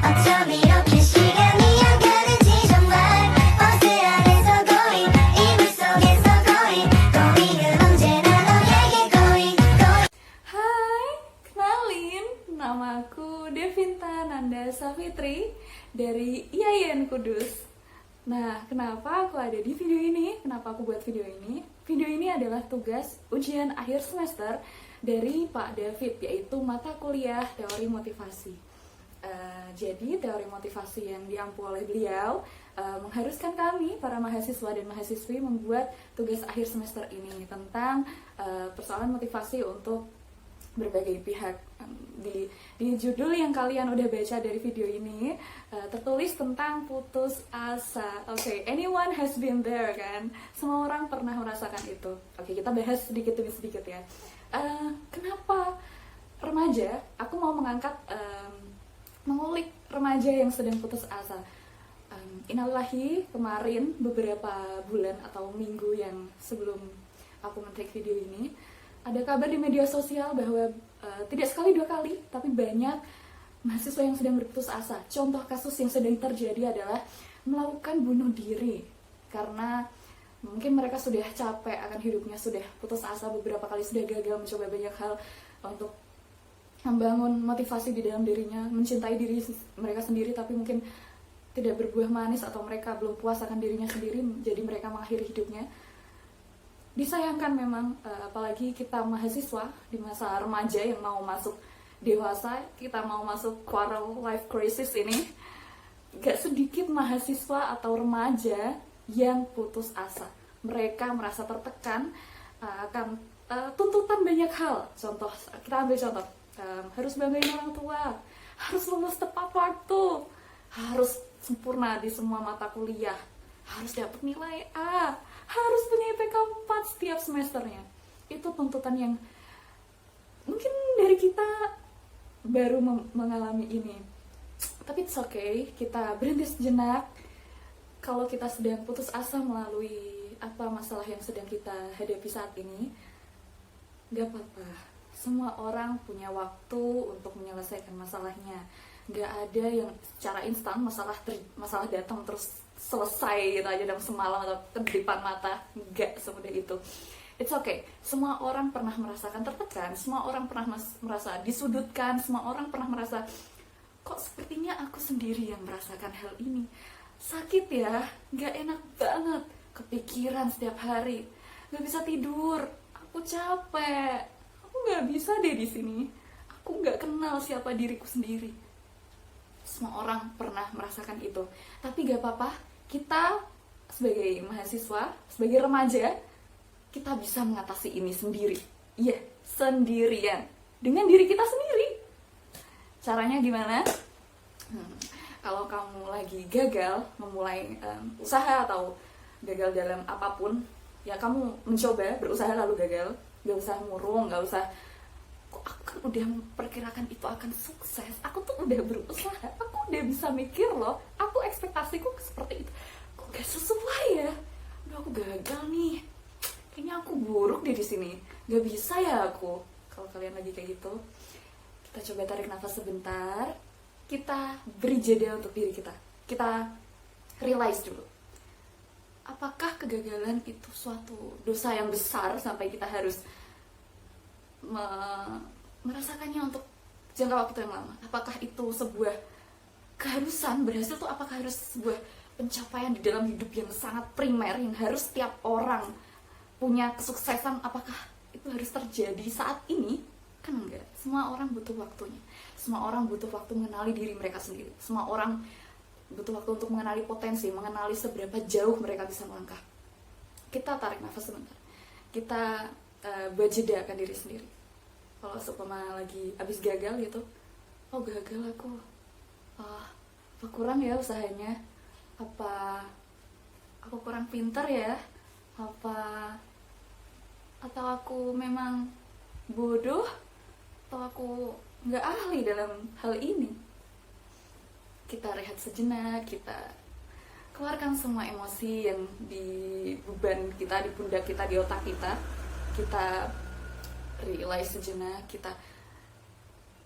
어쩜 이렇게 시간이 안 가는지 정말 버스 안에서 고인 이불 속에서 고인은 언제나 너에게 고인. Hai, kenalin, namaku Devinta Nanda Safitri dari IAIN Kudus. Nah, kenapa aku ada di video ini? Kenapa aku buat video ini? Video ini adalah tugas ujian akhir semester dari Pak David, yaitu mata kuliah teori motivasi. Jadi teori motivasi yang diampu oleh beliau mengharuskan kami, para mahasiswa dan mahasiswi, membuat tugas akhir semester ini tentang persoalan motivasi untuk berbagai pihak. Di judul yang kalian udah baca dari video ini tertulis tentang putus asa. Oke, anyone has been there kan? Semua orang pernah merasakan itu. Oke, kita bahas sedikit demi sedikit ya. Kenapa remaja? Aku mau mengangkat mengulik remaja yang sedang putus asa. Innalillahi, kemarin beberapa bulan atau minggu yang sebelum aku men-take video ini, ada kabar di media sosial bahwa tidak sekali dua kali, tapi banyak mahasiswa yang sedang berputus asa. Contoh kasus yang sedang terjadi adalah melakukan bunuh diri karena mungkin mereka sudah capek akan hidupnya, sudah putus asa beberapa kali, sudah gagal mencoba banyak hal untuk membangun motivasi di dalam dirinya, mencintai diri mereka sendiri, tapi mungkin tidak berbuah manis atau mereka belum puas akan dirinya sendiri, jadi mereka mengakhiri hidupnya. Disayangkan memang, apalagi kita mahasiswa di masa remaja yang mau masuk dewasa, kita mau masuk quarter life crisis ini, gak sedikit mahasiswa atau remaja yang putus asa. Mereka merasa tertekan akan tuntutan banyak hal. Contoh, kita ambil contoh, harus banggain orang tua, harus lulus tepat waktu, harus sempurna di semua mata kuliah, harus dapat nilai A, harus punya IPK 4 setiap semesternya. Itu tuntutan yang mungkin dari kita baru mengalami ini. Tapi it's okay, kita berhenti sejenak. Kalau kita sedang putus asa melalui apa masalah yang sedang kita hadapi saat ini, gak apa-apa. Semua orang punya waktu untuk menyelesaikan masalahnya. Gak ada yang secara instan masalah datang terus selesai gitu aja dalam semalam atau kedipan mata. Gak semudah itu. It's okay. Semua orang pernah merasakan tertekan, semua orang pernah merasa disudutkan, semua orang pernah merasa kok sepertinya aku sendiri yang merasakan hal ini. Sakit ya, gak enak banget, kepikiran setiap hari, gak bisa tidur, aku capek, aku gak bisa deh di sini, aku gak kenal siapa diriku sendiri. Semua orang pernah merasakan itu, tapi gak apa-apa. Kita sebagai mahasiswa, sebagai remaja, kita bisa mengatasi ini sendiri. Iya, sendirian. Dengan diri kita sendiri. Caranya gimana? Kalau kamu lagi gagal memulai usaha atau gagal dalam apapun, ya kamu mencoba, berusaha lalu gagal. Gak usah murung, gak usah kok aku kan udah memperkirakan itu akan sukses, aku tuh udah berusaha, aku udah bisa mikir loh, aku ekspektasiku seperti itu, kok gak sesuai ya, udah aku gagal nih, kayaknya aku buruk deh di sini, gak bisa ya aku. Kalau kalian lagi kayak gitu, kita coba tarik nafas sebentar, kita beri jeda untuk diri kita, kita realize dulu, apakah kegagalan itu suatu dosa yang besar sampai kita harus merasakannya untuk jangka waktu yang lama? Apakah itu sebuah keharusan? Berhasil tuh apakah harus sebuah pencapaian di dalam hidup yang sangat primer, yang harus setiap orang punya kesuksesan? Apakah itu harus terjadi saat ini? Kan enggak. Semua orang butuh waktunya. Semua orang butuh waktu mengenali diri mereka sendiri. Semua orang butuh waktu untuk mengenali potensi, mengenali seberapa jauh mereka bisa melangkah. Kita tarik nafas sebentar. Kita berjeda diri sendiri. Kalau seumpama lagi abis gagal gitu, oh gagal aku, apa kurang ya usahanya, apa aku kurang pintar ya, atau aku memang bodoh, atau aku nggak ahli dalam hal ini. Kita rehat sejenak, kita keluarkan semua emosi yang di beban kita, di pundak kita, di otak kita. Kita realize sejenak, kita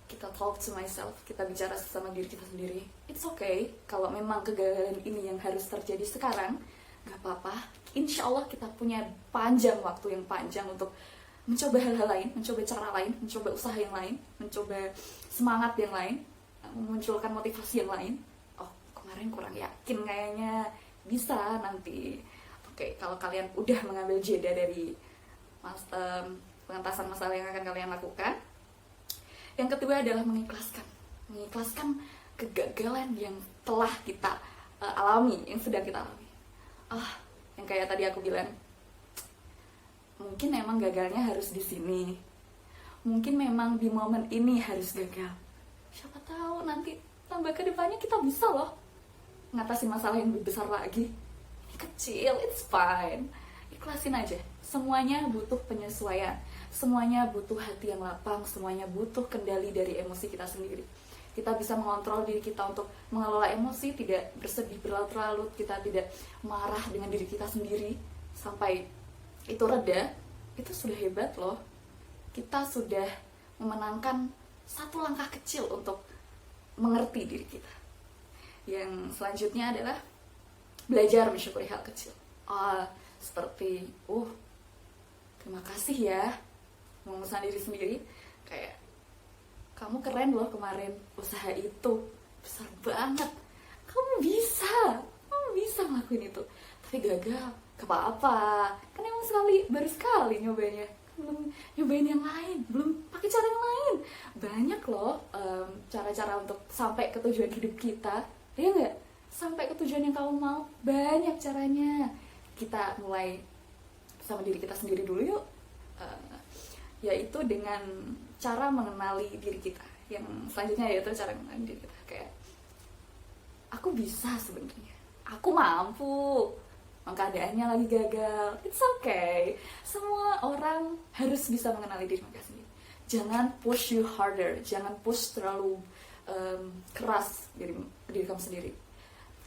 kita talk to myself, kita bicara sama diri kita sendiri. It's okay kalau memang kegagalan ini yang harus terjadi sekarang, gak apa-apa. Insya Allah kita punya panjang waktu yang panjang untuk mencoba hal-hal lain, mencoba cara lain, mencoba usaha yang lain, mencoba semangat yang lain, memunculkan motivasi yang lain. Oh, kemarin kurang yakin kayaknya, bisa nanti. Oke, kalau kalian udah mengambil jeda dari pengentasan masalah yang akan kalian lakukan, yang kedua adalah mengikhlaskan kegagalan yang telah kita alami, yang sedang kita alami. Yang kayak tadi aku bilang, mungkin memang gagalnya harus di sini, mungkin memang di momen ini harus gagal. Siapa tahu nanti tambah ke depannya kita bisa loh ngatasin masalah yang lebih besar lagi. Ini kecil, it's fine. Ikhlasin aja. Semuanya butuh penyesuaian, semuanya butuh hati yang lapang, semuanya butuh kendali dari emosi kita sendiri. Kita bisa mengontrol diri kita untuk mengelola emosi, tidak bersedih berlarut-larut, kita tidak marah dengan diri kita sendiri sampai itu reda. Itu sudah hebat loh. Kita sudah memenangkan satu langkah kecil untuk mengerti diri kita. Yang selanjutnya adalah belajar mensyukuri hal kecil. Seperti terima kasih ya, mengusahakan diri sendiri. Kayak, kamu keren loh kemarin, usaha itu besar banget, kamu bisa ngelakuin itu, tapi gagal, gak apa-apa, kan emang baru sekali nyobainnya, belum nyobain yang lain, belum pakai cara yang lain. Banyak loh cara-cara untuk sampai ke tujuan hidup kita, ya nggak? Sampai ke tujuan yang kamu mau, banyak caranya. Kita mulai sama diri kita sendiri dulu yuk, yaitu dengan cara mengenali diri kita. Yang selanjutnya yaitu cara mengenali diri kita. Kayak, aku bisa sebenarnya, aku mampu, keadaannya lagi gagal, it's okay. Semua orang harus bisa mengenali diri mereka sendiri. Jangan push you harder, jangan push terlalu keras diri kamu sendiri.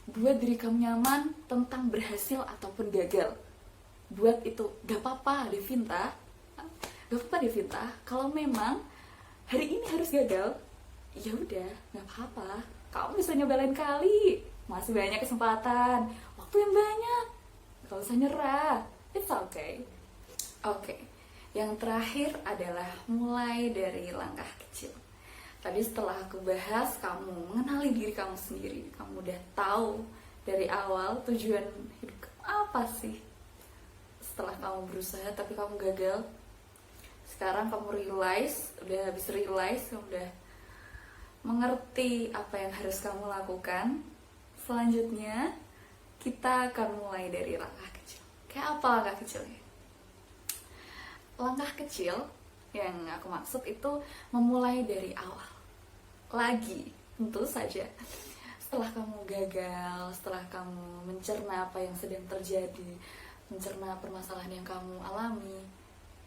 Buat diri kamu nyaman tentang berhasil ataupun gagal. Buat itu, gak apa-apa Devinta, kalau memang hari ini harus gagal, ya udah, gak apa-apa. Kamu bisa nyoba lain kali, masih banyak kesempatan, waktu yang banyak, gak usah nyerah, it's okay. Oke, yang terakhir adalah mulai dari langkah kecil. Tadi setelah aku bahas, kamu mengenali diri kamu sendiri, kamu udah tahu dari awal tujuan hidup kamu apa sih. Setelah kamu berusaha tapi kamu gagal, sekarang kamu udah habis realize, kamu udah mengerti apa yang harus kamu lakukan. Selanjutnya kita akan mulai dari langkah kecil. Kayak apa langkah kecilnya? Langkah kecil yang aku maksud itu memulai dari awal lagi. Tentu saja setelah kamu gagal, setelah kamu mencerna apa yang sedang terjadi, mencerna permasalahan yang kamu alami,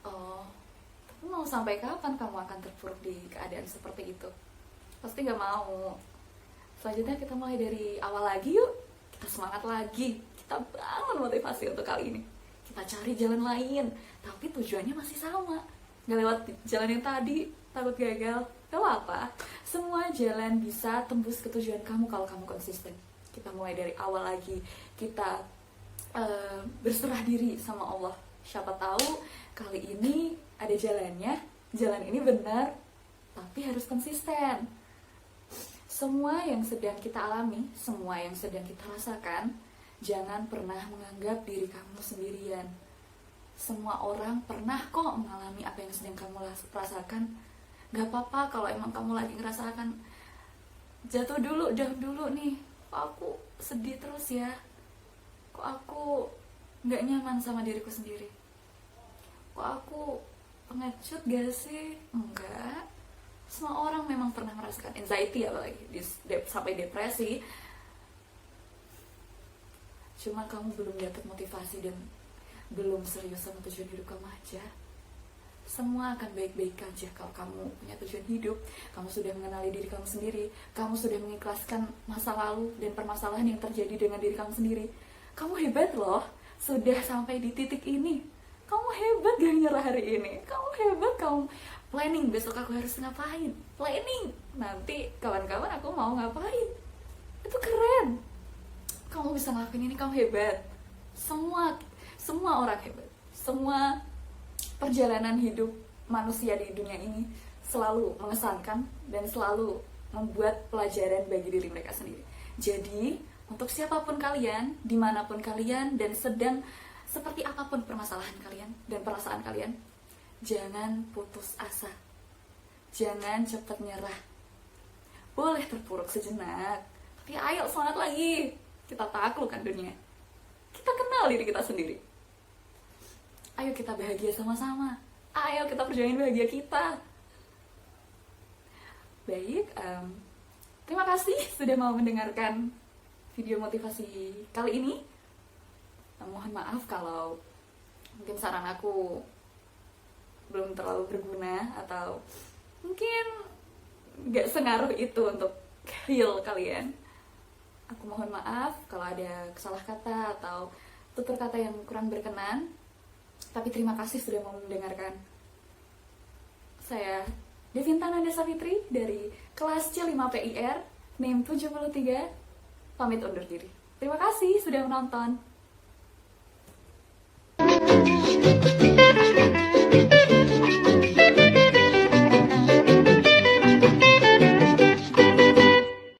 tapi mau sampai kapan kamu akan terpuruk di keadaan seperti itu? Pasti gak mau. Selanjutnya kita mulai dari awal lagi yuk. Kita semangat lagi, kita bangun motivasi untuk kali ini. Kita cari jalan lain, tapi tujuannya masih sama. Gak lewat jalan yang tadi, takut gagal, gak apa-apa. Semua jalan bisa tembus ke tujuan kamu kalau kamu konsisten. Kita mulai dari awal lagi, kita berserah diri sama Allah. Siapa tahu kali ini ada jalannya, jalan ini benar, tapi harus konsisten. Semua yang sedang kita alami, semua yang sedang kita rasakan, jangan pernah menganggap diri kamu sendirian. Semua orang pernah kok mengalami apa yang sedang kamu rasakan. Gak apa-apa kalau emang kamu lagi ngerasakan jatuh dulu, down dulu nih. Kok aku sedih terus ya? Kok aku gak nyaman sama diriku sendiri? Kok aku pengecut gak sih? Enggak. Semua orang memang pernah merasakan anxiety, apalagi sampai depresi. Cuma kamu belum dapat motivasi dan belum serius sama tujuan hidup kamu aja. Semua akan baik-baik aja kalau kamu punya tujuan hidup. Kamu sudah mengenali diri kamu sendiri, kamu sudah mengikhlaskan masa lalu dan permasalahan yang terjadi dengan diri kamu sendiri. Kamu hebat loh, sudah sampai di titik ini. Kamu hebat gak nyerah hari ini. Kamu hebat, kamu planning besok aku harus ngapain, planning nanti kawan-kawan aku mau ngapain. Itu keren. Kamu bisa ngelakuin ini, kamu hebat. Semua orang hebat. Semua perjalanan hidup manusia di dunia ini selalu mengesankan dan selalu membuat pelajaran bagi diri mereka sendiri. Jadi, untuk siapapun kalian, dimanapun kalian, dan sedang seperti apapun permasalahan kalian dan perasaan kalian, jangan putus asa. Jangan cepat nyerah. Boleh terpuruk sejenak, tapi ayo semangat lagi. Kita taklukkan dunia. Kita kenal diri kita sendiri. Ayo kita bahagia sama-sama. Ayo kita perjuangin bahagia kita. Baik, terima kasih sudah mau mendengarkan video motivasi kali ini. Mohon maaf kalau mungkin saran aku belum terlalu berguna atau mungkin gak sengaruh itu untuk heal kalian. Aku mohon maaf kalau ada salah kata atau tutur kata yang kurang berkenan. Tapi terima kasih sudah mau mendengarkan. Saya Devinta Nanda Savitri dari kelas C5 PIR, NIM 73, pamit undur diri. Terima kasih sudah menonton.